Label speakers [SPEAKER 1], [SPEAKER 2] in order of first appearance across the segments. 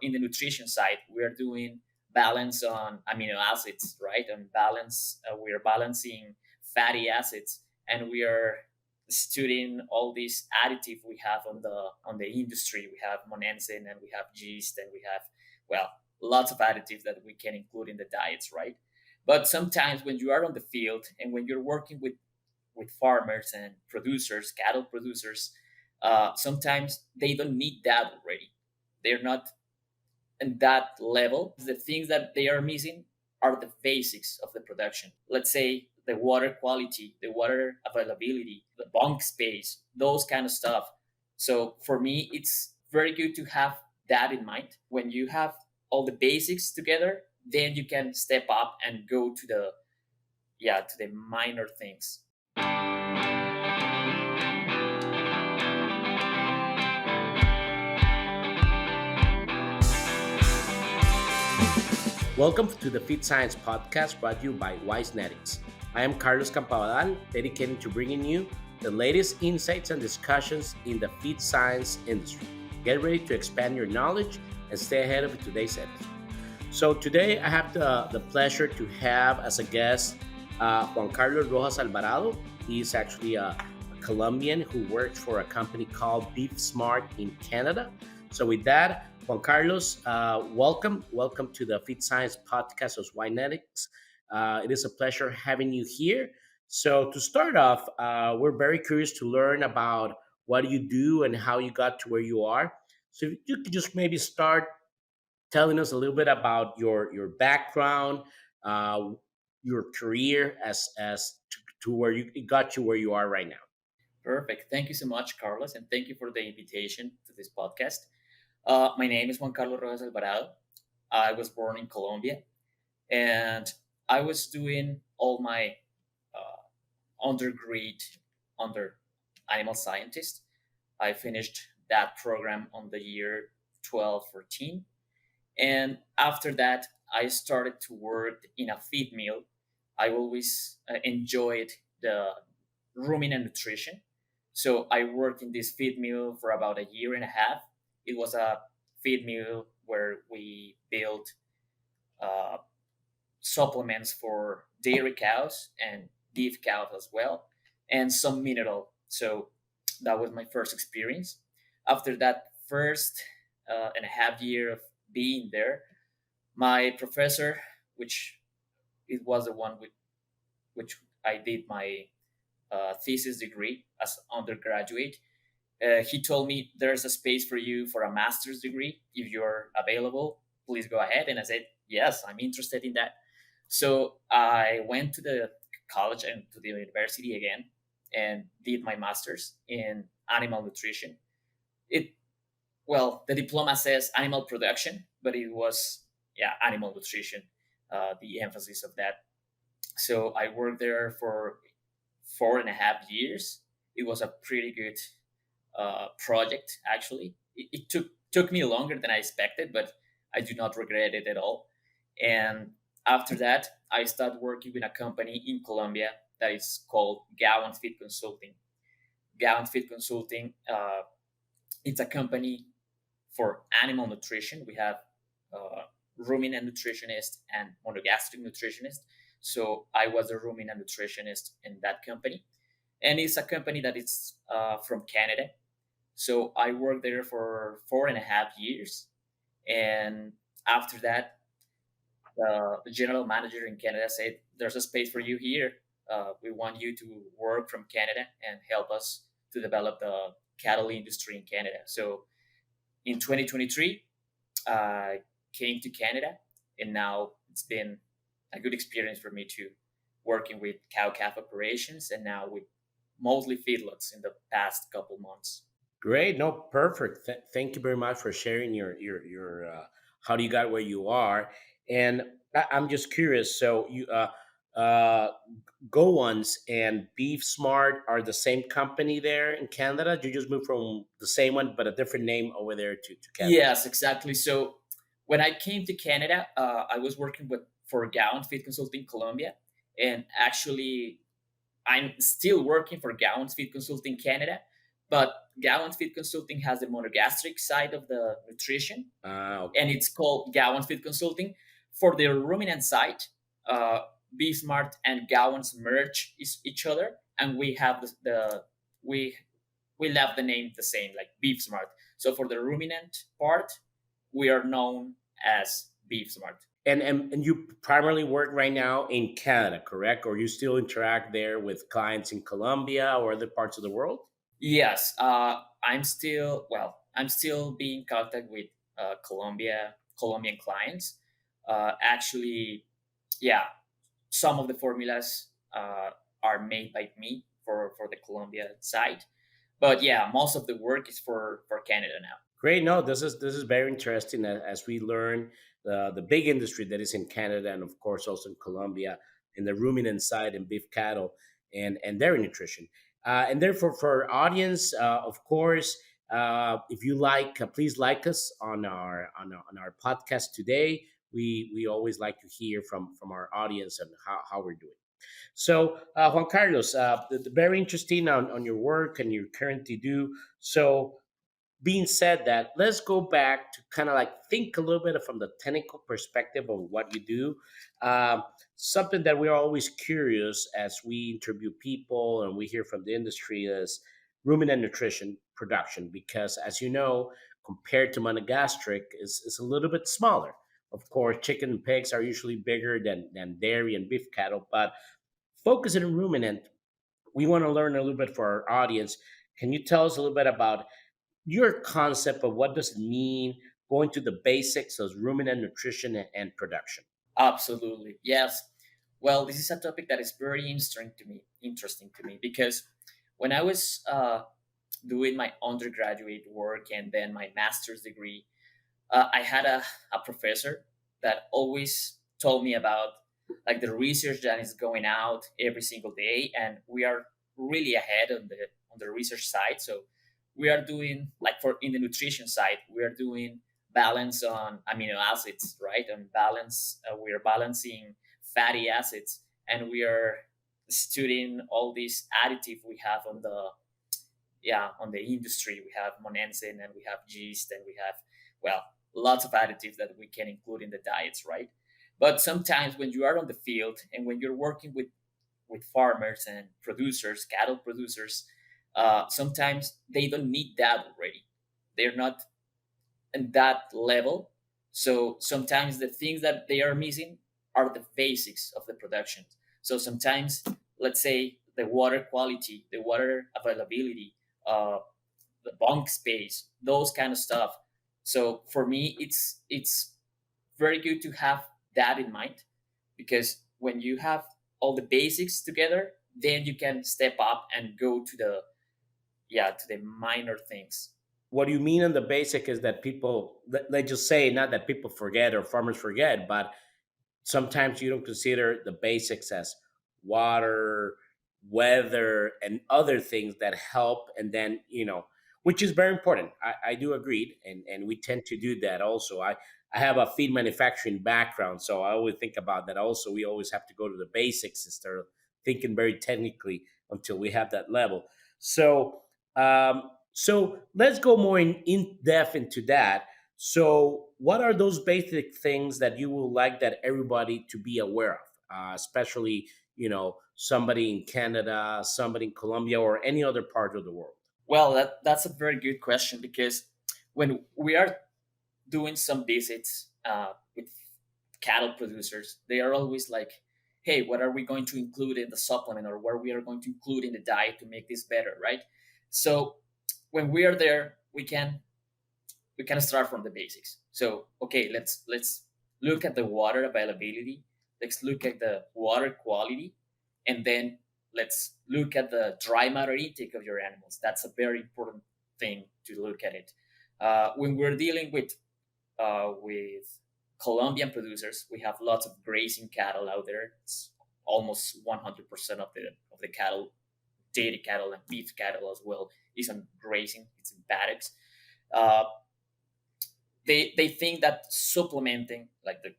[SPEAKER 1] In the nutrition side, we are doing balance on amino acids, right? And balance, we are balancing fatty acids, and we are studying all these additive we have on the industry. We have monensin, and we have yeast, and we have, well, lots of additives that we can include in the diets, right? But sometimes when you are on the field and when you're working with farmers and producers, cattle producers, sometimes they don't need that already. They're not in that level. The things that they are missing are the basics of the production. Let's say the water quality, the water availability, the bunk space, those kind of stuff. So for me, it's very good to have that in mind. When you have all the basics together, then you can step up and go to the, yeah, to the minor things.
[SPEAKER 2] Welcome to the Feed Science Podcast brought to you by Wisenetics. I am Carlos Campabadal, dedicated to bringing you the latest insights and discussions in the feed science industry. Get ready to expand your knowledge and stay ahead of today's episode. So today I have the pleasure to have as a guest Juan Carlos Rojas Alvarado. He's actually a Colombian who works for a company called Beef Smart in Canada. So with that, Juan Carlos, welcome to the Feed Science Podcast of Winetics. It is a pleasure having you here. So to start off, we're very curious to learn about what you do and how you got to where you are. So if you could just maybe start telling us a little bit about your background, uh, your career as to where you it got you where you are right now.
[SPEAKER 1] Perfect. Thank you so much, Carlos, and thank you for the invitation to this podcast. My name is Juan Carlos Rojas Alvarado. I was born in Colombia, and I was doing all my undergrad under animal scientist. I finished that program on the year 12-14. And after that, I started to work in a feed mill. I always enjoyed the ruminant nutrition. So I worked in this feed mill for about a year and a half. It was a feed mill where we built uh, supplements for dairy cows and beef cows as well, and some mineral. So that was my first experience. After that first and a half year of being there, my professor, which it was the one with which I did my thesis degree as undergraduate, he told me there's a space for you for a master's degree if you're available. Please go ahead. And I said, yes, I'm interested in that. So I went to the college and to the university again and did my master's in animal nutrition. It Well, the diploma says animal production, but it was, yeah, animal nutrition, the emphasis of that. So I worked there for 4.5 years. It was a pretty good project, actually. It took me longer than I expected, but I do not regret it at all. And after that, I started working with a company in Colombia that is called Gowan Feed Consulting. Gowan Feed Consulting, it's a company for animal nutrition. We have uh, ruminant nutritionist and monogastric nutritionist. So I was a ruminant nutritionist in that company, and it's a company that is from Canada. So I worked there for 4.5 years, and after that, the general manager in Canada said, "There's a space for you here. We want you to work from Canada and help us to develop the cattle industry in Canada." So in 2023, I came to Canada, and now it's been a good experience for me to working with cow calf operations, and now with mostly feedlots in the past couple months.
[SPEAKER 2] Great, no, perfect. Thank you very much for sharing your how do you got where you are, and I'm just curious. So you uh, Go Ones and Beef Smart are the same company there in Canada. You just moved from the same one but a different name over there to Canada.
[SPEAKER 1] Yes, exactly. So when I came to Canada, I was working with for Gowan Feed Consulting Colombia, and actually I'm still working for Gowan's Feed Consulting Canada, But Gowan's Feed Consulting has the monogastric side of the nutrition, and
[SPEAKER 2] Okay.
[SPEAKER 1] it's called Gowan's Feed Consulting. For the ruminant side, uh, Smart and Gowan's merge each other, and we have we we left the name the same, like Beef Smart. So for the ruminant part, we are known as Beef Smart.
[SPEAKER 2] And you primarily work right now in Canada, correct? Or you still interact there with clients in Colombia or other parts of the world?
[SPEAKER 1] Yes, I'm still being in contact with Colombian clients. Actually, yeah, some of the formulas are made by me for the Colombia side, but yeah, most of the work is for Canada now.
[SPEAKER 2] Great. No, this is very interesting as we learn the big industry that is in Canada and of course also in Colombia in the ruminant side and beef cattle and dairy nutrition. And therefore, for our audience, of course, if you like, please like us on our podcast today. We always like to hear from our audience and how we're doing. So, Juan Carlos, very interesting on your work and you currently do. So, being said that, let's go back to kind of like think a little bit from the technical perspective of what you do. Um, Something that we're always curious as we interview people and we hear from the industry is ruminant nutrition production, because as you know, compared to monogastric, is a little bit smaller. Of course, chicken and pigs are usually bigger than dairy and beef cattle, but focusing on ruminant, we want to learn a little bit for our audience. Can you tell us a little bit about your concept of what does it mean, going to the basics of ruminant nutrition and production?
[SPEAKER 1] Absolutely, yes. Well, this is a topic that is very interesting to me because when I was doing my undergraduate work and then my master's degree, I had a professor that always told me about like the research that is going out every single day, and we are really ahead on the research side. So we are doing like for in the nutrition side, we are doing balance on amino acids, right? And balance, we are balancing fatty acids, and we are studying all these additive we have on the on the industry. We have monensin and we have yeast and we have, well, lots of additives that we can include in the diets, right? But sometimes when you are on the field and when you're working with farmers and producers, cattle producers, sometimes they don't need that already. They're not in that level. So sometimes the things that they are missing are the basics of the production. So sometimes, let's say the water quality, the water availability, uh, the bunk space, those kind of stuff. So for me, it's very good to have that in mind, because when you have all the basics together, then you can step up and go to the to the minor things.
[SPEAKER 2] What you mean on the basic is that people, let's just say, not that people forget or farmers forget, but sometimes you don't consider the basics as water, weather, and other things that help. And then, which is very important. I do agree. And we tend to do that also. I have a feed manufacturing background. So I always think about that also. We always have to go to the basics instead of thinking very technically until we have that level. So let's go more in depth into that. So, what are those basic things that you would like that everybody to be aware of, especially somebody in Canada, somebody in Colombia, or any other part of the world?
[SPEAKER 1] Well, that's a very good question, because when we are doing some visits with cattle producers, they are always like, "Hey, what are we going to include in the supplement, or what we are going to include in the diet to make this better?" Right? So when we are there, we can start from the basics. So okay, let's look at the water availability. Let's look at the water quality, and then let's look at the dry matter intake of your animals. That's a very important thing to look at it. When we're dealing with Colombian producers, we have lots of grazing cattle out there. It's almost 100% of the cattle, dairy cattle and beef cattle as well, is on grazing. It's in paddocks. Uh, they think that supplementing, like the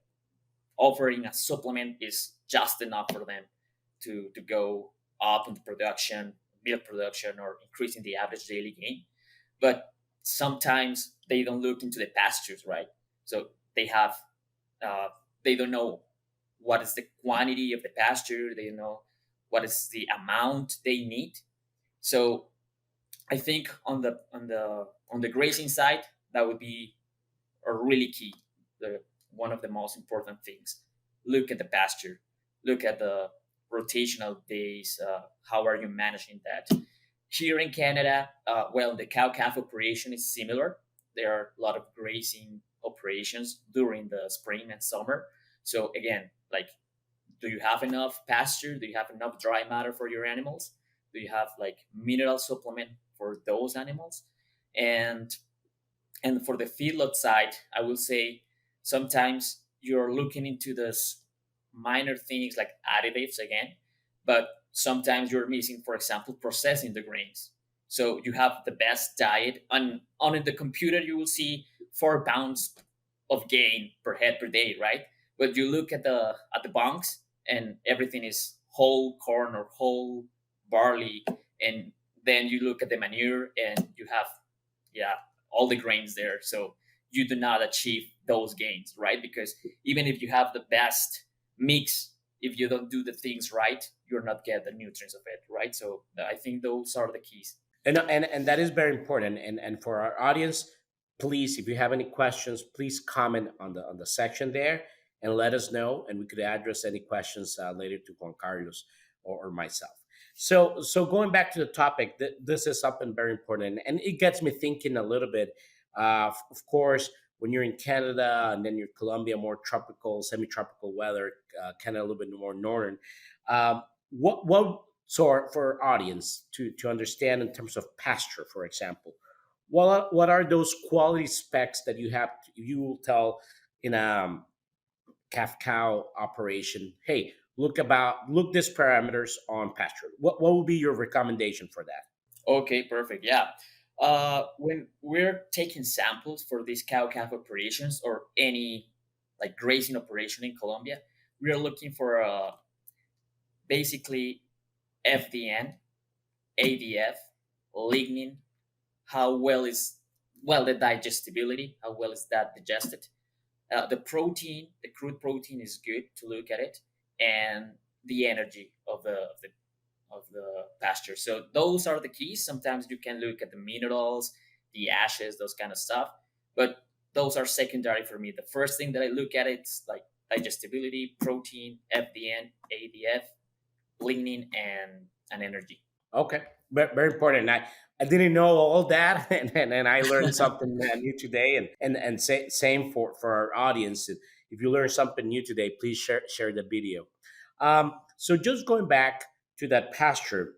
[SPEAKER 1] offering a supplement, is just enough for them to go up in the production, milk production or increasing the average daily gain. But sometimes they don't look into the pastures, right? So uh, they don't know what is the quantity of the pasture. They don't know what is the amount they need. So I think on the grazing side, that would be a really key, the one of the most important things. Look at the pasture, look at the rotational days. How are you managing that? Here in Canada, well, the cow calf operation is similar. There are a lot of grazing operations during the spring and summer. So again, like, do you have enough pasture? Do you have enough dry matter for your animals? Do you have like mineral supplement for those animals? And and for the feedlot side, I will say sometimes you're looking into this minor things like additives again, but sometimes you're missing, for example, processing the grains. So you have the best diet, and on the computer you will see 4 pounds of gain per head per day, right? But you look at the bunks, and everything is whole corn or whole barley, and then you look at the manure, and you have, yeah, all the grains there. So you do not achieve those gains, right? Because even if you have the best mix, if you don't do the things right, you're not get the nutrients of it, right? So I think those are the keys.
[SPEAKER 2] And that is very important. And for our audience, please, if you have any questions, please comment on the section there and let us know, and we could address any questions later to Juan Carlos or myself. So going back to the topic, this is something very important, and it gets me thinking a little bit. Of course, when you're in Canada and then you're Colombia, more tropical, semi-tropical weather, Canada a little bit more northern. What so for our audience to understand in terms of pasture, for example, what are those quality specs that you will tell in a calf cow operation? Hey, look these parameters on pasture. What would be your recommendation for that?
[SPEAKER 1] Okay, perfect. Yeah. When we're taking samples for these cow calf operations or any like grazing operation in Colombia, we are looking for basically FDN, ADF, lignin. How well is, well, the digestibility? How well is that digested? The protein, the crude protein, is good to look at it, and the energy of the pasture. So those are the keys. Sometimes you can look at the minerals, the ashes, those kind of stuff, but those are secondary for me. The first thing that I look at, it's like digestibility, protein, FDN, ADF, lignin, and energy.
[SPEAKER 2] Okay, very important. I didn't know all that, and I learned something new today. Same for our audience. If you learn something new today, please share the video. So just going back to that pasture,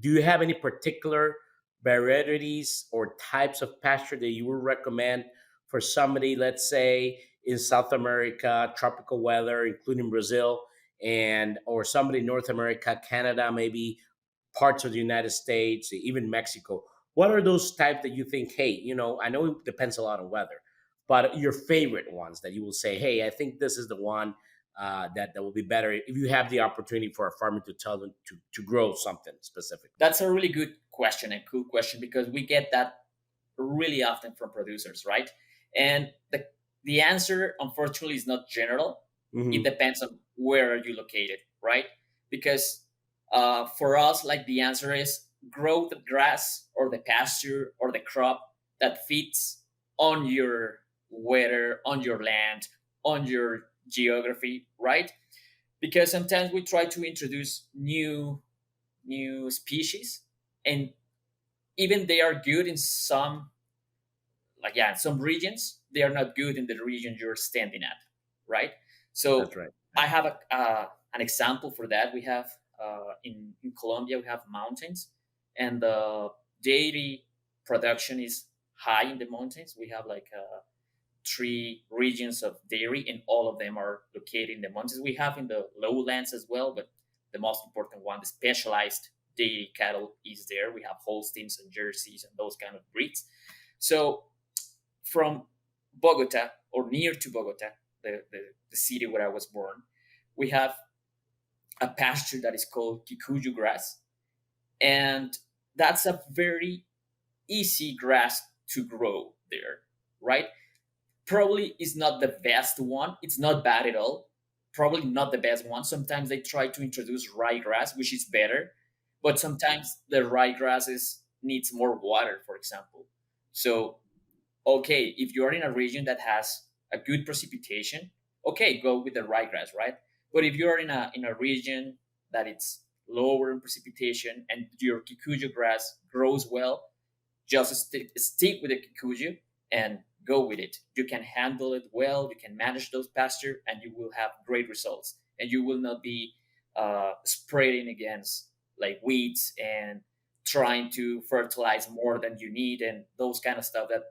[SPEAKER 2] do you have any particular varieties or types of pasture that you would recommend for somebody, let's say in South America, tropical weather, including Brazil, and or somebody in North America, Canada, maybe parts of the United States, even Mexico? What are those types that you think, hey, I know it depends a lot on weather, but your favorite ones that you will say, hey, I think this is the one that will be better if you have the opportunity for a farmer to tell them to grow something specific?
[SPEAKER 1] That's a really good question and cool question, because we get that really often from producers, right? And the answer, unfortunately, is not general. It
[SPEAKER 2] Hmm.
[SPEAKER 1] depends on where are you located, right? Because for us, like, the answer is grow the grass or the pasture or the crop that fits on your weather, on your land, on your geography, right? Because sometimes we try to introduce new species, and even they are good in some, like, yeah, in some regions, they are not good in the region you're standing at, right?
[SPEAKER 2] That's
[SPEAKER 1] So
[SPEAKER 2] right.
[SPEAKER 1] I have an example for that. We have in Colombia, we have mountains, and the dairy production is high in the mountains. We have like 3 regions of dairy, and all of them are located in the mountains. We have in the lowlands as well, but the most important one, the specialized dairy cattle, is there. We have Holsteins and Jerseys and those kind of breeds. So from Bogota, or near to Bogota, the city where I was born, we have a pasture that is called Kikuyu grass. and that's a very easy grass to grow there, right? Probably is not the best one. It's not bad at all. Probably not the best one. Sometimes they try to introduce ryegrass, which is better, but sometimes the ryegrass needs more water, for example. So, okay, if you're in a region that has a good precipitation, okay, go with the ryegrass, right? But if you're in a region that it's lower in precipitation and your kikuyu grass grows well, just stick with the kikuyu and go with it. You can handle it well, you can manage those pasture, and you will have great results. And you will not be spraying against like weeds and trying to fertilize more than you need and those kind of stuff that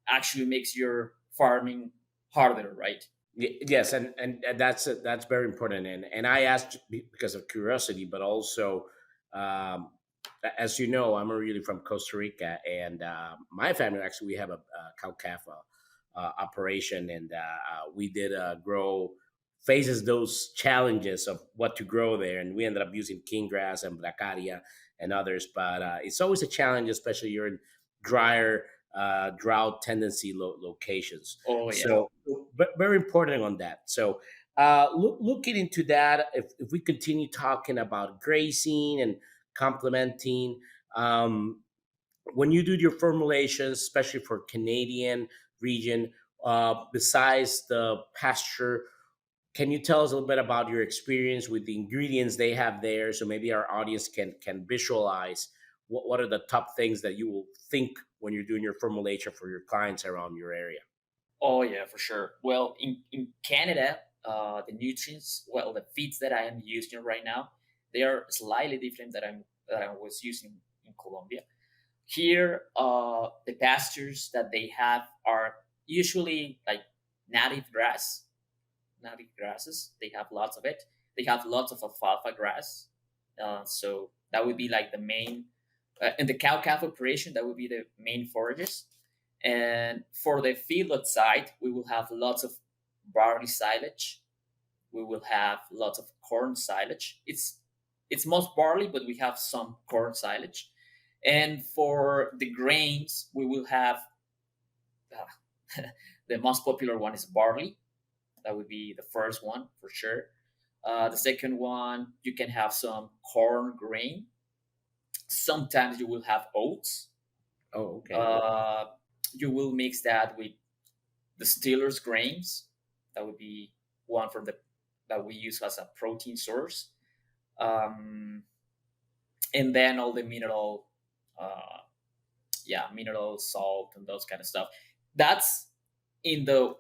[SPEAKER 1] actually makes your farming harder, right?
[SPEAKER 2] Yes, and that's very important. And I asked because of curiosity, but also, um, as you know, I'm originally from Costa Rica, and my family actually we have a cow calf operation, and we did grow faces those challenges of what to grow there, and we ended up using king grass and bracaria and others. But it's always a challenge, especially you're in drier, drought tendency locations.
[SPEAKER 1] Oh yeah.
[SPEAKER 2] So, but very important on that. So, looking into that, if we continue talking about grazing and complementing, um, when you do your formulations, especially for Canadian region, besides the pasture, can you tell us a little bit about your experience with the ingredients they have there, so maybe our audience can visualize what are the top things that you will think when you're doing your formulation for your clients around your area?
[SPEAKER 1] Oh yeah, for sure. Well, in Canada, the nutrients, well, the feeds that I am using right now, they are slightly different that I was using in Colombia. Here, the pastures that they have are usually like native grass, native grasses. They have lots of it. They have lots of alfalfa grass. So that would be like the main, in the cow calf operation, that would be the main forages. And for the feedlot side, we will have lots of barley silage. We will have lots of corn silage. It's most barley, but we have some corn silage. And for the grains, we will have the most popular one is barley. That would be the first one for sure. The second one, you can have some corn grain. Sometimes you will have oats.
[SPEAKER 2] Oh, okay.
[SPEAKER 1] Uh, you will mix that with the Steelers grains. That would be one from the that we use as a protein source. Um, and then all the uh, mineral salt and those kind of stuff. That's in the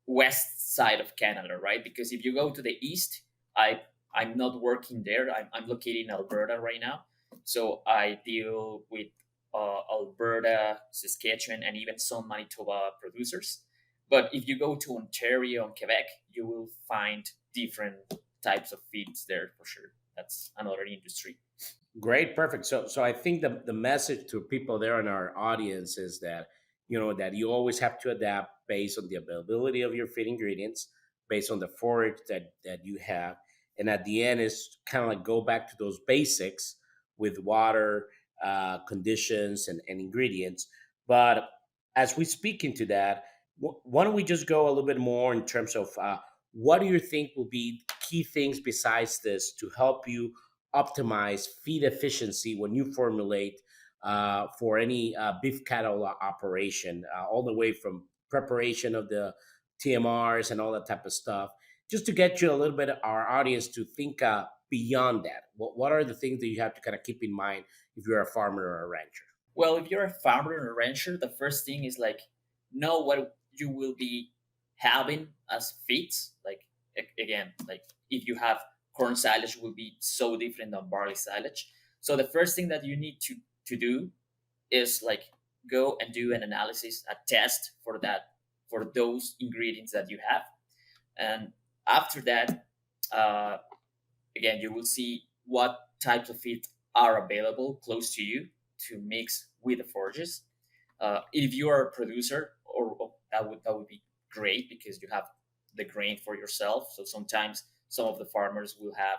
[SPEAKER 1] west side of Canada, right? Because if you go to the east, I'm not working there. I'm located in Alberta right now, so I deal with Alberta, Saskatchewan, and even some Manitoba producers. But if you go to Ontario and Quebec, you will find different types of feeds there for sure. That's another industry.
[SPEAKER 2] Great, perfect. So I think the message to people there in our audience is that that you always have to adapt based on the availability of your feed ingredients, based on the forage that you have, and at the end is kind of like go back to those basics with water, conditions, and ingredients. But as we speak into that, why don't we just go a little bit more in terms of what do you think will be key things besides this to help you optimize feed efficiency when you formulate for any beef cattle operation, all the way from preparation of the TMRs and all that type of stuff, just to get you a little bit of our audience to think beyond that. What are the things that you have to kind of keep in mind if you're a farmer or a rancher?
[SPEAKER 1] Well, if you're a farmer or a rancher, the first thing is like know what you will be having as feeds. Like again, like if you have corn silage, will be so different than barley silage. So the first thing that you need to do is like go and do an analysis, a test for that for those ingredients that you have, and after that, uh, again, you will see what types of feed are available close to you to mix with the forages. If you are a producer, or that would be great because you have the grain for yourself. So sometimes some of the farmers will have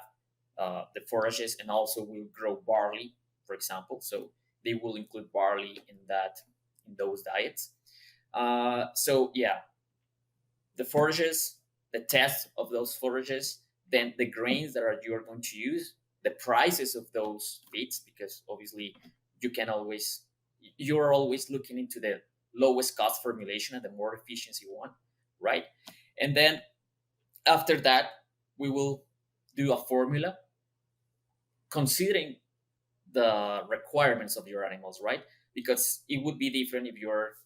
[SPEAKER 1] the forages and also will grow barley for example. So they will include barley in those diets. So yeah, the forages, the test of those forages, then the grains that are you're going to use, the prices of those feeds, because obviously you can always you're always looking into the lowest cost formulation and the more efficiency one, right? And then after that, we will do a formula considering the requirements of your animals, right? Because it would be different if you're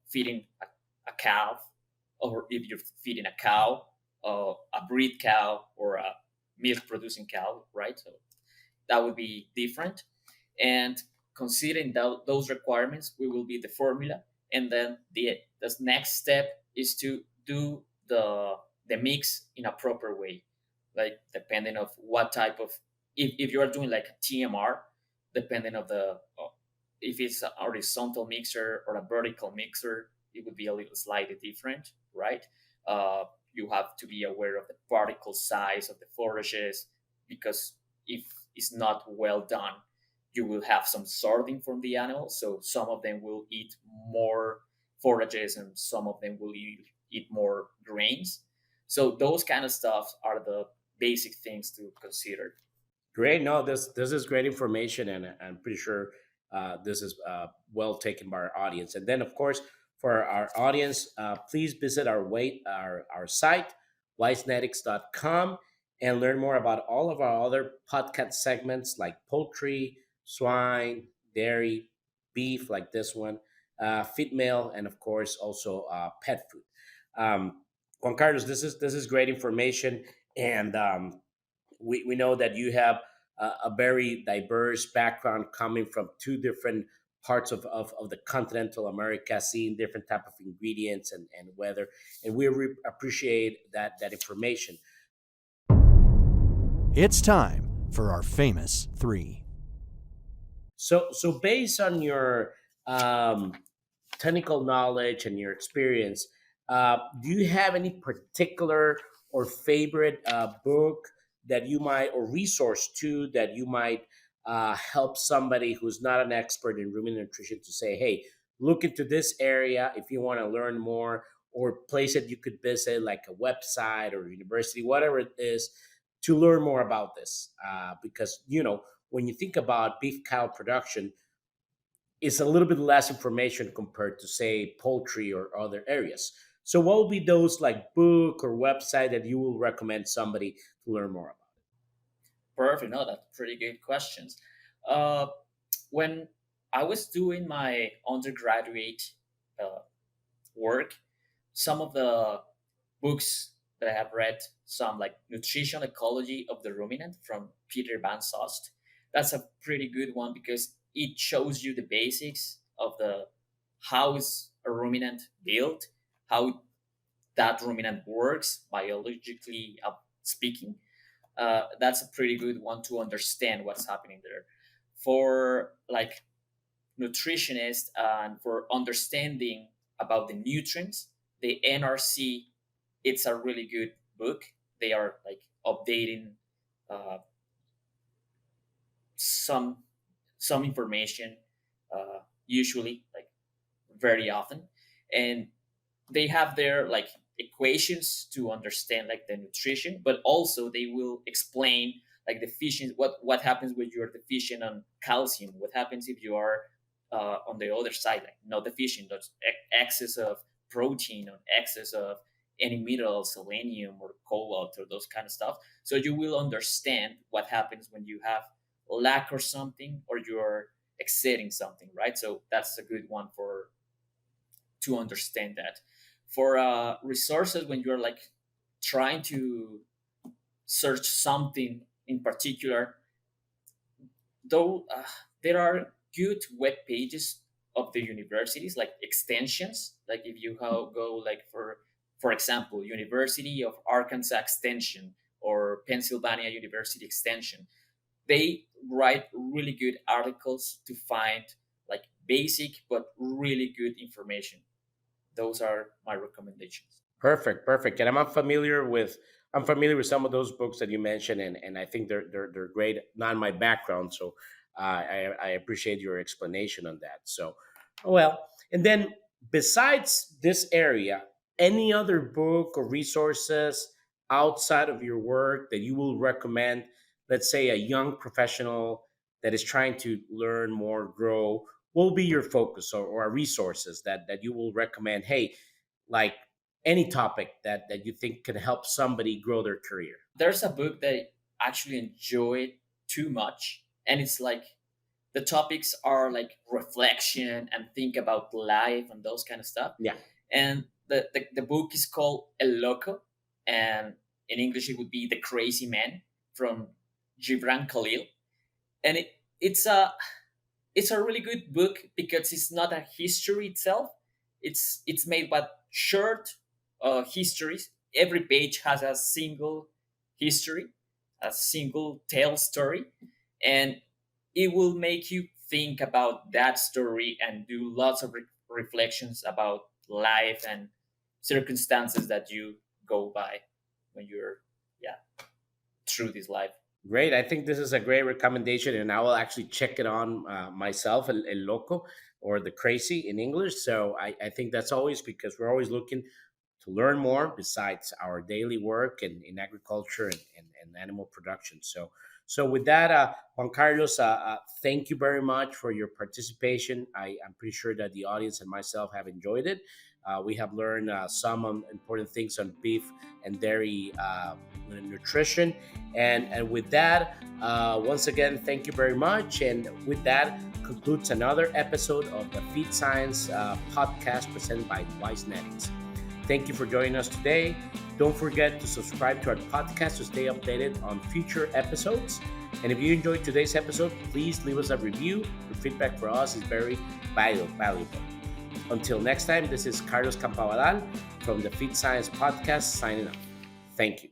[SPEAKER 1] feeding a cow, or if you're feeding a cow, a breed cow, or a milk producing cow, right? So that would be different. And considering those requirements, we will be the formula. And then the next step is to do the mix in a proper way, like depending of what type of, if you are doing like a TMR, depending of if it's a horizontal mixer or a vertical mixer, it would be a little slightly different, right? You have to be aware of the particle size of the forages, because if it's not well done, you will have some sorting from the animals. So some of them will eat more forages and some of them will eat more grains. So those kind of stuff are the basic things to consider.
[SPEAKER 2] Great. No, this is great information, and I'm pretty sure this is well taken by our audience. And then, of course, for our audience, please visit our site, wisenetics.com, and learn more about all of our other podcast segments like poultry, swine, dairy, beef, like this one, feed mill, and of course also pet food. Juan Carlos, this is great information, and we know that you have a very diverse background coming from two different parts of the continental America, seeing different type of ingredients and weather, and we appreciate that information.
[SPEAKER 3] It's time for our famous three.
[SPEAKER 2] So based on your um, technical knowledge and your experience, do you have any particular or favorite book that you might, or resource too, that you might help somebody who's not an expert in ruminant nutrition to say, hey, look into this area if you want to learn more, or place that you could visit, like a website or university, whatever it is, to learn more about this? Because, when you think about beef cow production, it's a little bit less information compared to, say, poultry or other areas. So what will be those like book or website that you will recommend somebody to learn more about?
[SPEAKER 1] Perfect. No, that's pretty good questions. Uh, when I was doing my undergraduate uh, work, some of the books that I have read, some like Nutrition Ecology of the Ruminant from Peter Van Soest. That's a pretty good one because it shows you the basics of the how is a ruminant built, how that ruminant works biologically speaking. That's a pretty good one to understand what's happening there. For like nutritionists and for understanding about the nutrients, the NRC, it's a really good book. They are like updating uh, some some information, usually like very often, and they have their like equations to understand like the nutrition, but also they will explain like deficient what happens when you're deficient on calcium, what happens if you are on the other side like not deficient, that's excess of protein or excess of any mineral, selenium or cobalt or those kind of stuff. So you will understand what happens when you have lack or something, or you're exceeding something, right? So that's a good one for to understand that. For resources, when you're like trying to search something in particular, though there are good web pages of the universities, like extensions. Like if you go like for example, University of Arkansas Extension or Pennsylvania University Extension, they write really good articles to find like basic but really good information. Those are my recommendations.
[SPEAKER 2] Perfect, perfect. And I'm familiar with some of those books that you mentioned, and I think they're great. Not in my background, so I appreciate your explanation on that. So, well, and then besides this area, any other book or resources outside of your work that you will recommend? Let's say a young professional that is trying to learn more, grow. What will be your focus or resources that you will recommend? Hey, like any topic that you think can help somebody grow their career.
[SPEAKER 1] There's a book that I actually enjoyed too much, and it's like the topics are like reflection and think about life and those kind of stuff.
[SPEAKER 2] Yeah.
[SPEAKER 1] And the book is called El Loco, and in English it would be The Crazy Man, from Gibran Khalil. And it's a really good book because it's not a history itself. It's made by short histories. Every page has a single history, a single tale story, and it will make you think about that story and do lots of reflections about life and circumstances that you go by when you're, yeah, through this life.
[SPEAKER 2] Great. I think this is a great recommendation, and I will actually check it on myself, El Loco, or The Crazy in English. So I think that's always because we're always looking to learn more besides our daily work in agriculture and animal production. So with that, Juan Carlos, thank you very much for your participation. I'm pretty sure that the audience and myself have enjoyed it. We have learned some important things on beef and dairy nutrition. And with that, once again, thank you very much. And with that, concludes another episode of the Feed Science podcast presented by Wise Genetics. Thank you for joining us today. Don't forget to subscribe to our podcast to stay updated on future episodes. And if you enjoyed today's episode, please leave us a review. Your feedback for us is very valuable. Until next time, this is Carlos Campabadal from the Feed Science Podcast signing off. Thank you.